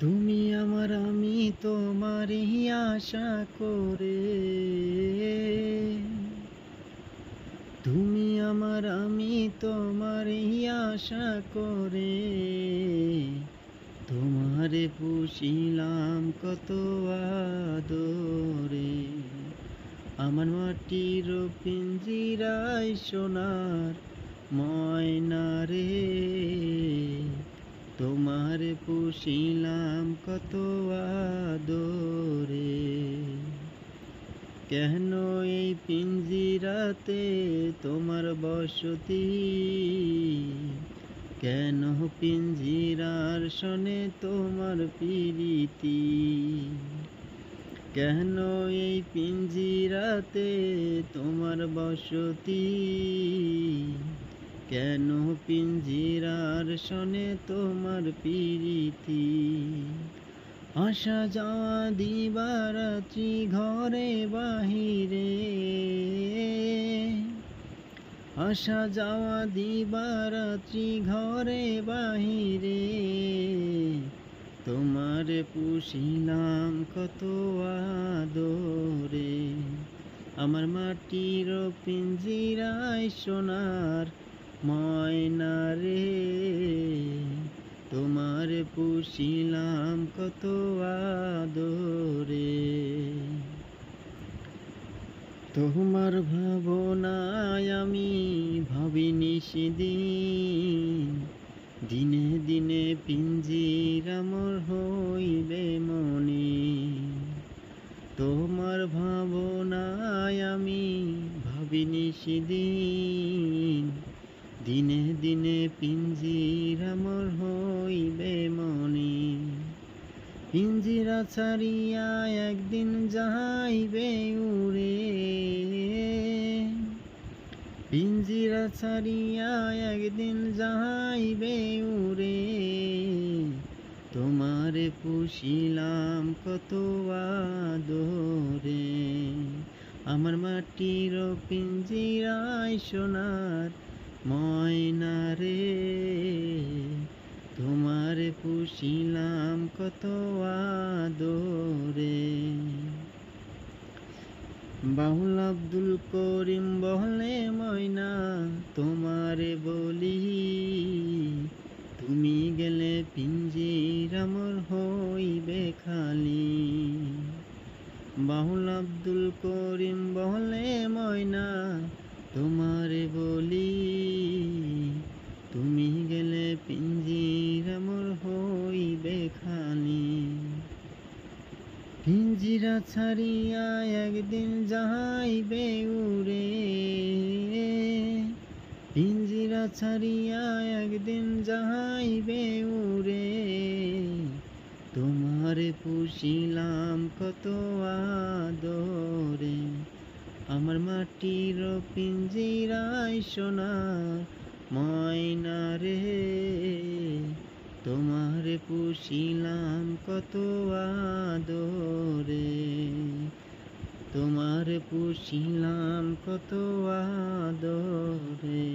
তুমি আমার আমি তোমারই আশা করে, তুমি আমার আমি তোমারই আশা করে, তোমারে পুষিলাম কত আদরে। আমার মাটির পিঞ্জিরায় সোনার ময়না রে, তোমারে পুষিলাম কত আদরে। কেন এই পিঞ্জিরাতে তোমার বসতি, কেন পিঞ্জিরার শনে তোমার প্রীতি, কেন এই পিঞ্জিরাতে তোমার বসতি, কেন পিঞ্জিরার শনে তোমার প্রীতি। আসা যাওয়া দিবারাত্রি ঘরে বাহিরে, আসা যাওয়া দিবারাত্রি ঘরে বাহিরে, তোমারে পুষিলাম কত আদরে। আমার মাটির পিঞ্জিরায় সোনার ময়না রে, তোমারে পুষিলাম কত আদরে। তোমার ভাবনায় আমি ভাবিনি সেদিন, দিনে দিনে পিঞ্জিরা মোর হইবে মনে। তোমার ভাবনায় আমি ভাবিনি সেদিন, দিনে দিনে পিঞ্জিরা মোর হইবে মনে। পিঞ্জিরা ছাড়িয়া একদিন যাইবে উড়ে, পিঞ্জিরা ছাড়িয়া একদিন যাইবে উড়ে, তোমারে পুষিলাম কত আদরে। আমার মাটির পিঞ্জিরায় সোনার ময়না রে, তোমারে পুষিলাম কত আদরে। বাউল আব্দুল করিম বলে ময়না তোমারে বলি, তুমি গেলে পিঞ্জিরা মোর হইবে খালি। বাউল আব্দুল করিম বলে ময়না তোমারে বলি, তুমি গেলে পিঞ্জিরা মোর হইবে খালি। পিঞ্জিরা ছাড়িয়া একদিন যাইবে উড়ে, পিঞ্জিরা ছাড়িয়া একদিন যাইবে উড়ে, তোমারে পুষিলাম কত আদরে। আমার মাটির পিঞ্জিরায় সোনার ময়না রে, তোমারে পুষিলাম কত আদরে, তোমারে পুষিলাম কত আদরে।